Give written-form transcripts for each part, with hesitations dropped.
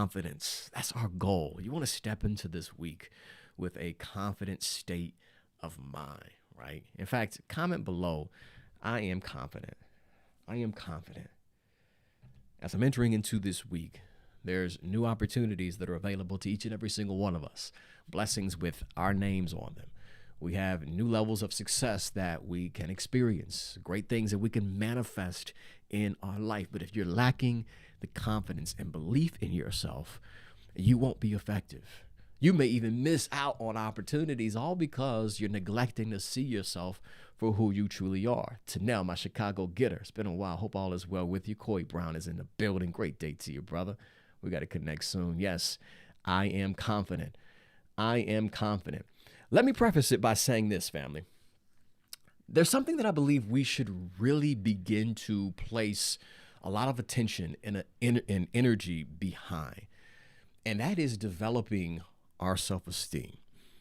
confidence. That's our goal. You want to step into this week with a confident state of mind, right? In fact, comment below, I am confident. I am confident. As I'm entering into this week, there's new opportunities that are available to each and every single one of us, blessings with our names on them. We have new levels of success that we can experience, great things that we can manifest in our life. But if you're lacking the confidence and belief in yourself, you won't be effective. You may even miss out on opportunities all because you're neglecting to see yourself for who you truly are. Tanel, my Chicago getter. It's been a while. Hope all is well with you. Coy Brown is in the building. Great day to you, brother. We got to connect soon. Yes, I am confident. I am confident. Let me preface it by saying this, family. There's something that I believe we should really begin to place a lot of attention and energy behind, and that is developing our self-esteem.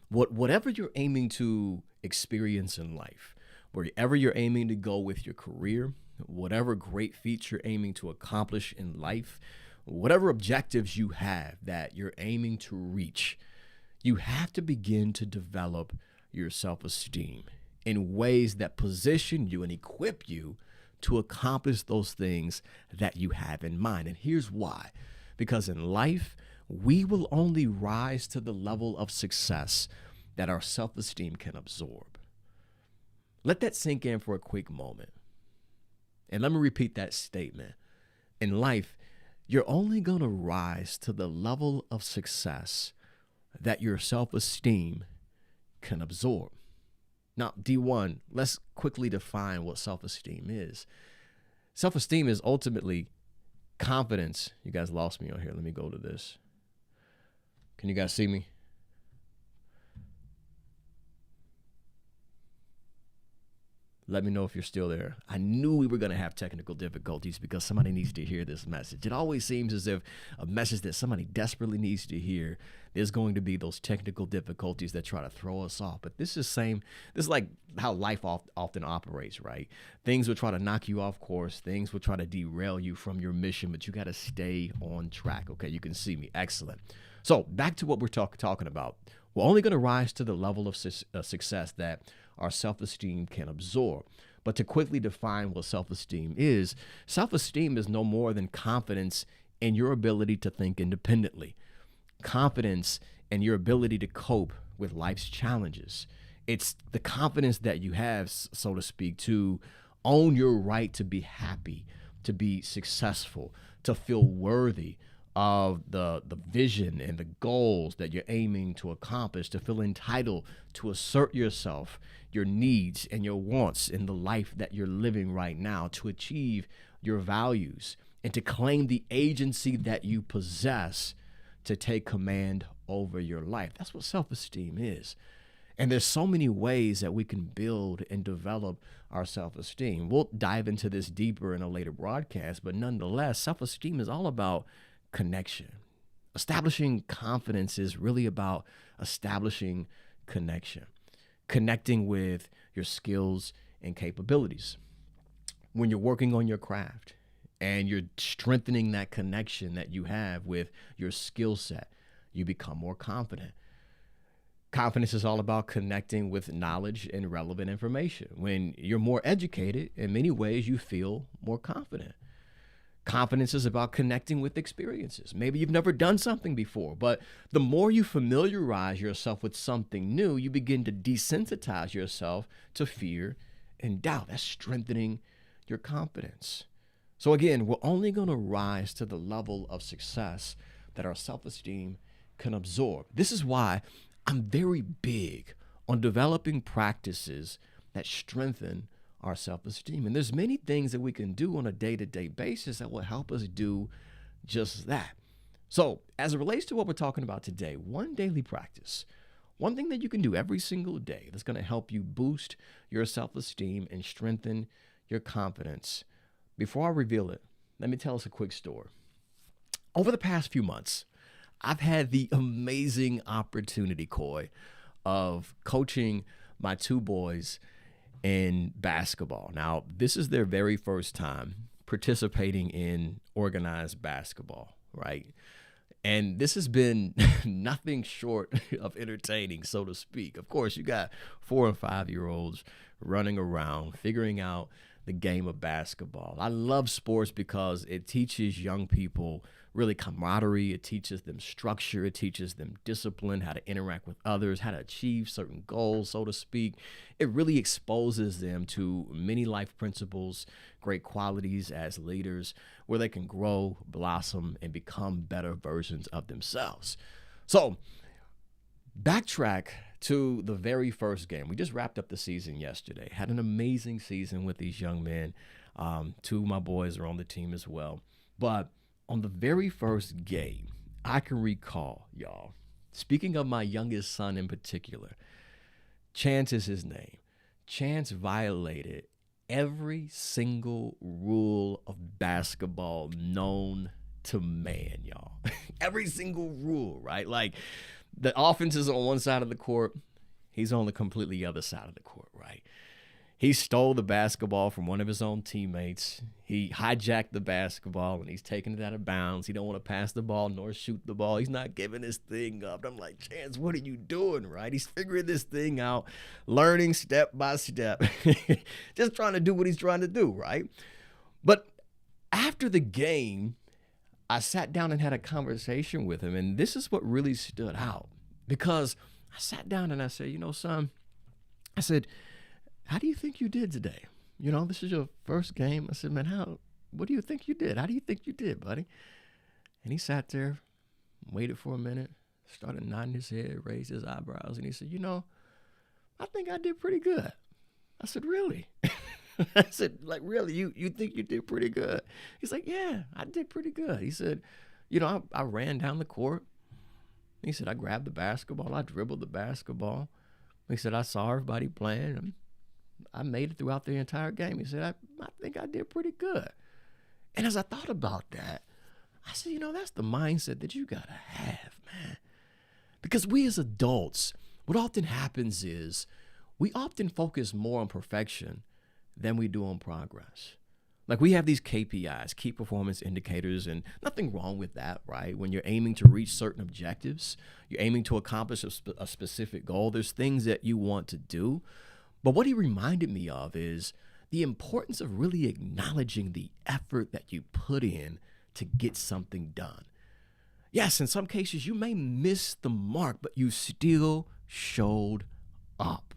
Whatever you're aiming to experience in life, wherever you're aiming to go with your career, whatever great feats you're aiming to accomplish in life, whatever objectives you have that you're aiming to reach, you have to begin to develop your self-esteem in ways that position you and equip you to accomplish those things that you have in mind. And here's why. Because in life, we will only rise to the level of success that our self-esteem can absorb. Let that sink in for a quick moment. And let me repeat that statement. In life, you're only going to rise to the level of success that your self-esteem can absorb. Now, D1, let's quickly define what self-esteem is. Self-esteem is ultimately confidence. You guys lost me on here. Let me go to this. Can you guys see me? Let me know if you're still there. I knew we were going to have technical difficulties because somebody needs to hear this message. It always seems as if a message that somebody desperately needs to hear, there's going to be those technical difficulties that try to throw us off. But this is like how life often operates, right? Things will try to knock you off course. Things will try to derail you from your mission, but you got to stay on track. Okay, you can see me. Excellent. So back to what we're talking about. We're only going to rise to the level of success that our self-esteem can absorb. But to quickly define what self-esteem is no more than confidence in your ability to think independently, confidence in your ability to cope with life's challenges. It's the confidence that you have, so to speak, to own your right to be happy, to be successful, to feel worthy of the vision and the goals that you're aiming to accomplish, to feel entitled to assert yourself, your needs and your wants in the life that you're living right now, to achieve your values and to claim the agency that you possess to take command over your life. That's what self-esteem is. And there's so many ways that we can build and develop our self-esteem. We'll dive into this deeper in a later broadcast, but nonetheless, self-esteem is all about connection. Establishing confidence is really about establishing connection, connecting with your skills and capabilities. When you're working on your craft and you're strengthening that connection that you have with your skill set, you become more confident. Confidence is all about connecting with knowledge and relevant information. When you're more educated, in many ways, you feel more confident. Confidence is about connecting with experiences. Maybe you've never done something before, but the more you familiarize yourself with something new, you begin to desensitize yourself to fear and doubt. That's strengthening your confidence. So again, we're only going to rise to the level of success that our self-esteem can absorb. This is why I'm very big on developing practices that strengthen our self-esteem. And there's many things that we can do on a day-to-day basis that will help us do just that. So as it relates to what we're talking about today, one daily practice, one thing that you can do every single day that's going to help you boost your self-esteem and strengthen your confidence. Before I reveal it, let me tell us a quick story. Over the past few months, I've had the amazing opportunity, Coy, of coaching my two boys in basketball. Now, this is their very first time participating in organized basketball, right? And this has been nothing short of entertaining, so to speak. Of course, you got 4 and 5 year olds running around, figuring out the game of basketball. I love sports because it teaches young people really camaraderie. It teaches them structure. It teaches them discipline, how to interact with others, how to achieve certain goals, so to speak. It really exposes them to many life principles, great qualities as leaders, where they can grow, blossom, and become better versions of themselves. So, backtrack to the very first game. We just wrapped up the season yesterday. Had an amazing season with these young men. Two of my boys are on the team as well. But on the very first game, I can recall, y'all, speaking of my youngest son in particular, Chance is his name. Chance violated every single rule of basketball known to man, y'all. Every single rule, right? Like, the offense is on one side of the court. He's on the completely other side of the court, right? He stole the basketball from one of his own teammates. He hijacked the basketball, and he's taking it out of bounds. He don't want to pass the ball nor shoot the ball. He's not giving this thing up. I'm like, Chance, what are you doing, right? He's figuring this thing out, learning step by step, just trying to do what he's trying to do, right? But after the game, I sat down and had a conversation with him, and this is what really stood out, because I sat down and I said, son, I said, how do you think you did today? This is your first game. I said, man, what do you think you did? How do you think you did, buddy? And he sat there, waited for a minute, started nodding his head, raised his eyebrows, and he said, I think I did pretty good. I said, really? I said, like, really, you think you did pretty good? He's like, yeah, I did pretty good. He said, I ran down the court. He said, I grabbed the basketball. I dribbled the basketball. He said, I saw everybody playing. And I made it throughout the entire game. He said, I think I did pretty good. And as I thought about that, I said, that's the mindset that you got to have, man. Because we as adults, what often happens is we often focus more on perfection than we do on progress. Like, we have these KPIs, key performance indicators, and nothing wrong with that, right? When you're aiming to reach certain objectives, you're aiming to accomplish a specific goal, there's things that you want to do. But what he reminded me of is the importance of really acknowledging the effort that you put in to get something done. Yes, in some cases, you may miss the mark, but you still showed up.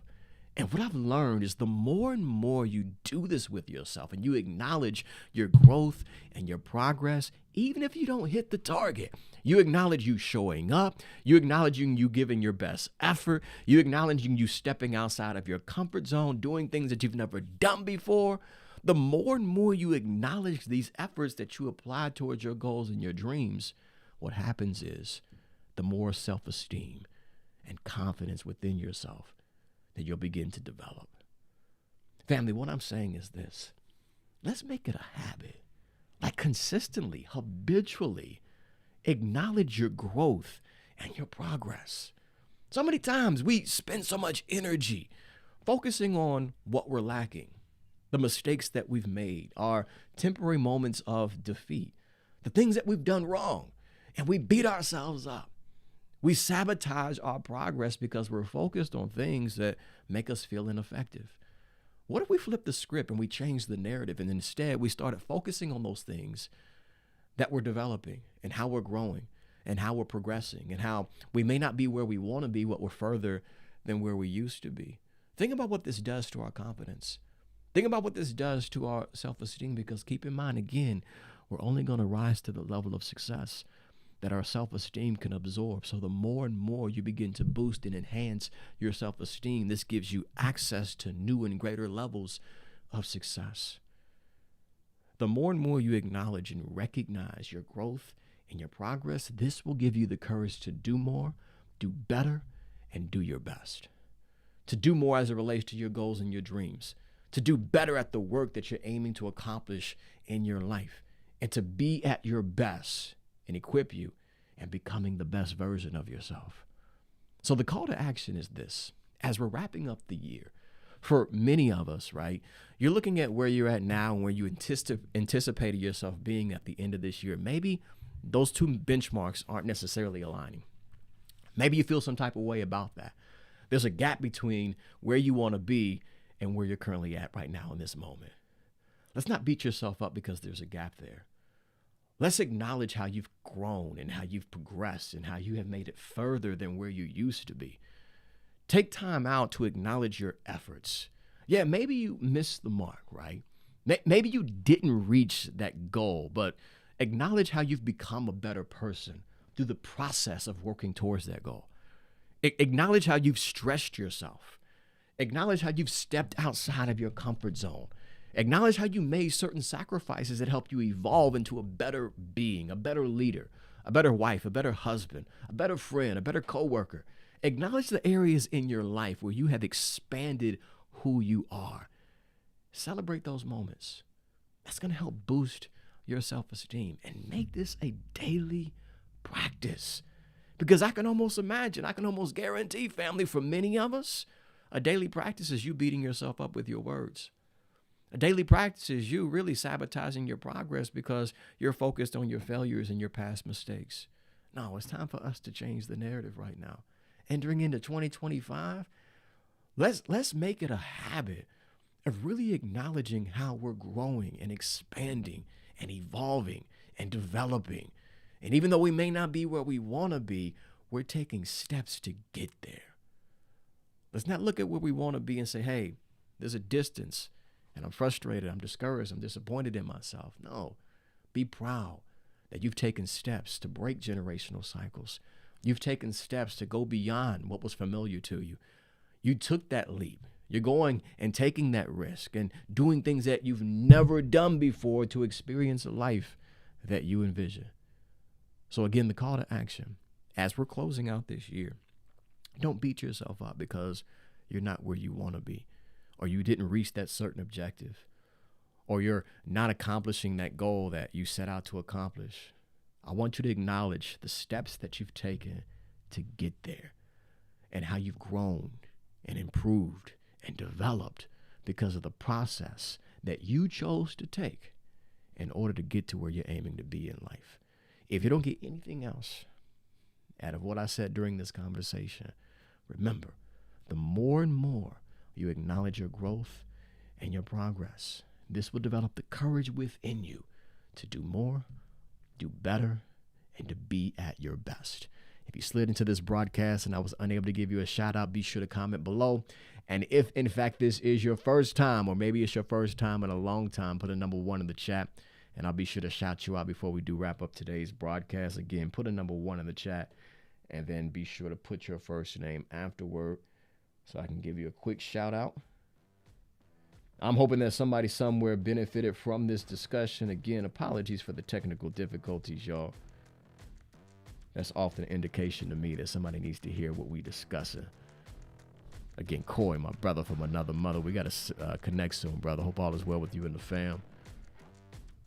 And what I've learned is the more and more you do this with yourself and you acknowledge your growth and your progress, even if you don't hit the target, you acknowledge you showing up, you acknowledging you giving your best effort, you acknowledging you stepping outside of your comfort zone, doing things that you've never done before, the more and more you acknowledge these efforts that you apply towards your goals and your dreams, what happens is the more self-esteem and confidence within yourself that you'll begin to develop. Family, what I'm saying is this. Let's make it a habit. Like, consistently, habitually, acknowledge your growth and your progress. So many times we spend so much energy focusing on what we're lacking, the mistakes that we've made, our temporary moments of defeat, the things that we've done wrong, and we beat ourselves up. We sabotage our progress because we're focused on things that make us feel ineffective. What if we flip the script and we change the narrative, and instead we started focusing on those things that we're developing and how we're growing and how we're progressing and how we may not be where we want to be, but we're further than where we used to be? Think about what this does to our confidence. Think about what this does to our self-esteem, because keep in mind, again, we're only going to rise to the level of success that our self-esteem can absorb. So the more and more you begin to boost and enhance your self-esteem, this gives you access to new and greater levels of success. The more and more you acknowledge and recognize your growth and your progress, this will give you the courage to do more, do better, and do your best. To do more as it relates to your goals and your dreams. To do better at the work that you're aiming to accomplish in your life. And to be at your best and equip you and becoming the best version of yourself. So the call to action is this. As we're wrapping up the year, for many of us, right, you're looking at where you're at now and where you anticipated yourself being at the end of this year. Maybe those two benchmarks aren't necessarily aligning. Maybe you feel some type of way about that. There's a gap between where you want to be and where you're currently at right now in this moment. Let's not beat yourself up because there's a gap there. Let's acknowledge how you've grown and how you've progressed and how you have made it further than where you used to be. Take time out to acknowledge your efforts. Yeah, maybe you missed the mark, right? Maybe you didn't reach that goal, but acknowledge how you've become a better person through the process of working towards that goal. Acknowledge how you've stretched yourself. Acknowledge how you've stepped outside of your comfort zone. Acknowledge how you made certain sacrifices that helped you evolve into a better being, a better leader, a better wife, a better husband, a better friend, a better coworker. Acknowledge the areas in your life where you have expanded who you are. Celebrate those moments. That's going to help boost your self-esteem and make this a daily practice. Because I can almost guarantee, family, for many of us, a daily practice is you beating yourself up with your words. A daily practice is you really sabotaging your progress because you're focused on your failures and your past mistakes. No, it's time for us to change the narrative right now. Entering into 2025, let's make it a habit of really acknowledging how we're growing and expanding and evolving and developing. And even though we may not be where we want to be, we're taking steps to get there. Let's not look at where we want to be and say, hey, there's a distance and I'm frustrated, I'm discouraged, I'm disappointed in myself. No, be proud that you've taken steps to break generational cycles. You've taken steps to go beyond what was familiar to you. You took that leap. You're going and taking that risk and doing things that you've never done before to experience a life that you envision. So again, the call to action, as we're closing out this year, don't beat yourself up because you're not where you want to be, or you didn't reach that certain objective, or you're not accomplishing that goal that you set out to accomplish. I want you to acknowledge the steps that you've taken to get there and how you've grown and improved and developed because of the process that you chose to take in order to get to where you're aiming to be in life. If you don't get anything else out of what I said during this conversation, remember, the more and more you acknowledge your growth and your progress, this will develop the courage within you to do more, do better, and to be at your best. If you slid into this broadcast and I was unable to give you a shout out, be sure to comment below. And if in fact this is your first time, or maybe it's your first time in a long time, put a number 1 in the chat and I'll be sure to shout you out before we do wrap up today's broadcast. Again, put a number 1 in the chat and then be sure to put your first name afterward so I can give you a quick shout out. I'm hoping that somebody somewhere benefited from this discussion. Again, apologies for the technical difficulties, y'all. That's often an indication to me that somebody needs to hear what we discussing. Again, Coy, my brother from another mother. We got to connect soon, brother. Hope all is well with you and the fam.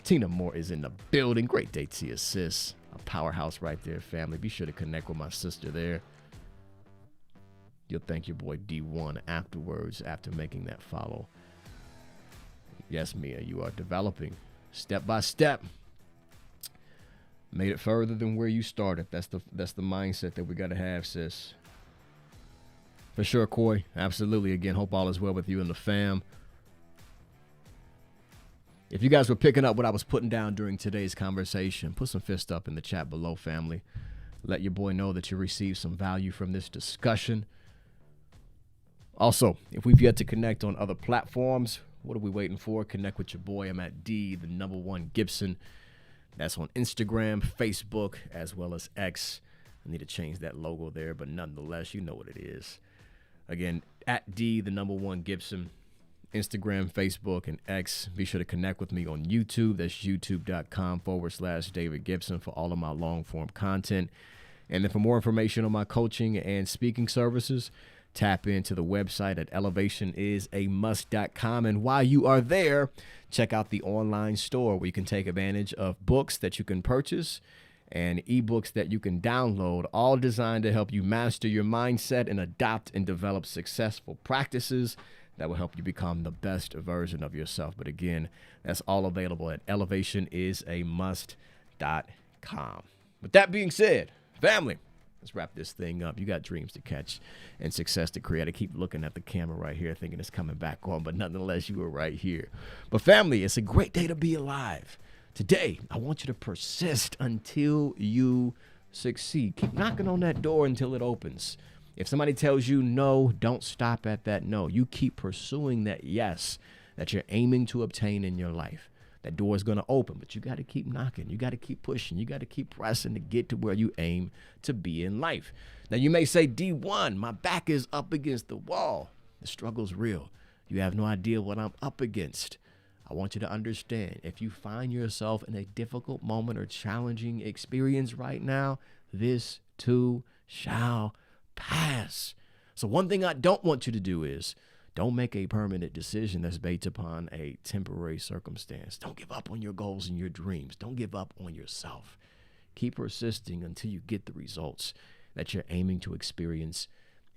Tina Moore is in the building. Great day to you, sis. A powerhouse right there, family. Be sure to connect with my sister there. You'll thank your boy D1 afterwards after making that follow. Yes, Mia, you are developing step by step. Made it further than where you started. That's the mindset that we got to have, sis. For sure, Coy. Absolutely. Again, hope all is well with you and the fam. If you guys were picking up what I was putting down during today's conversation, put some fist up in the chat below, family. Let your boy know that you received some value from this discussion. Also, if we've yet to connect on other platforms, what are we waiting for? Connect with your boy. I'm at D1 Gibson. That's on Instagram, Facebook, as well as X. I need to change that logo there, but nonetheless, you know what it is. Again, at D1 Gibson, Instagram, Facebook, and X. Be sure to connect with me on YouTube. That's youtube.com/David Gibson for all of my long-form content. And then for more information on my coaching and speaking services, tap into the website at elevationisamust.com. And while you are there, check out the online store where you can take advantage of books that you can purchase and ebooks that you can download, all designed to help you master your mindset and adopt and develop successful practices that will help you become the best version of yourself. But again, that's all available at elevationisamust.com. gmail.com. With that being said, family, let's wrap this thing up. You got dreams to catch and success to create. I keep looking at the camera right here thinking it's coming back on, but nonetheless, you were right here. But family, it's a great day to be alive. Today, I want you to persist until you succeed. Keep knocking on that door until it opens. If somebody tells you no, don't stop at that no. You keep pursuing that yes that you're aiming to obtain in your life. That door is going to open, but you got to keep knocking. You got to keep pushing. You got to keep pressing to get to where you aim to be in life. Now, you may say, D1, my back is up against the wall. The struggle's real. You have no idea what I'm up against. I want you to understand, if you find yourself in a difficult moment or challenging experience right now, this too shall pass. So one thing I don't want you to do is don't make a permanent decision that's based upon a temporary circumstance. Don't give up on your goals and your dreams. Don't give up on yourself. Keep persisting until you get the results that you're aiming to experience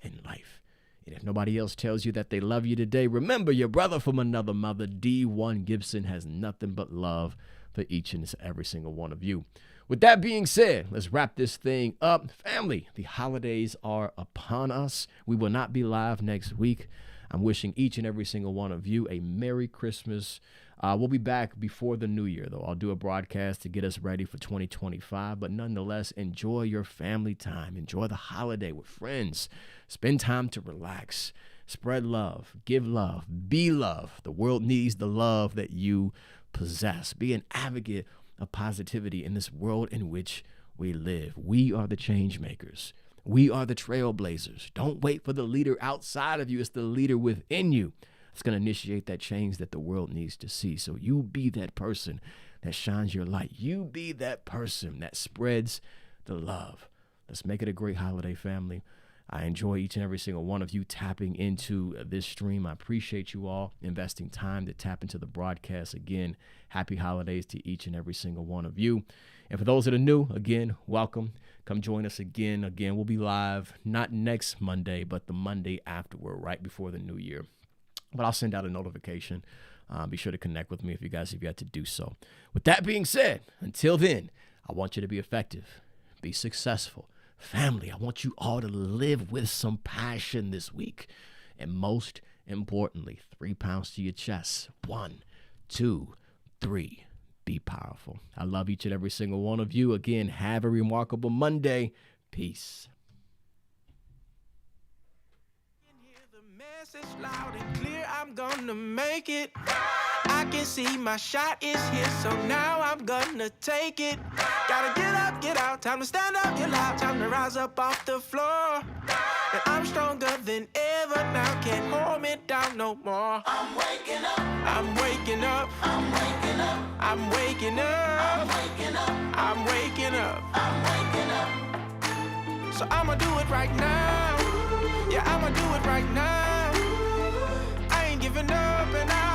in life. And if nobody else tells you that they love you today, remember your brother from another mother, D1 Gibson, has nothing but love for each and every single one of you. With that being said, let's wrap this thing up. Family, the holidays are upon us. We will not be live next week. I'm wishing each and every single one of you a Merry Christmas. We'll be back before the new year, though. I'll do a broadcast to get us ready for 2025. But nonetheless, enjoy your family time. Enjoy the holiday with friends. Spend time to relax. Spread love. Give love. Be love. The world needs the love that you possess. Be an advocate of positivity in this world in which we live. We are the change makers. We are the trailblazers. Don't wait for the leader outside of you. It's the leader within you. It's going to initiate that change that the world needs to see. So you be that person that shines your light. You be that person that spreads the love. Let's make it a great holiday, family. I enjoy each and every single one of you tapping into this stream. I appreciate you all investing time to tap into the broadcast. Again, happy holidays to each and every single one of you. And for those that are new, again, welcome. Come join us again. Again, we'll be live not next Monday, but the Monday afterward, right before the new year. But I'll send out a notification. Be sure to connect with me if you guys have yet to do so. With that being said, until then, I want you to be effective, be successful. Family, I want you all to live with some passion this week. And most importantly, 3 pounds to your chest. 1, 2, 3. Be powerful. I love each and every single one of you. Again, have a remarkable Monday. Peace. Message loud and clear, I'm gonna make it. I can see my shot is here, so now I'm gonna take it. Gotta get up, get out, time to stand up, get loud, time to rise up off the floor. And I'm stronger than ever now, can't hold me down no more. I'm waking up, I'm waking up, I'm waking up, I'm waking up, I'm waking up, I'm waking up, I'm waking up. So I'ma do it right now. Yeah, I'ma do it right now. I ain't giving up and I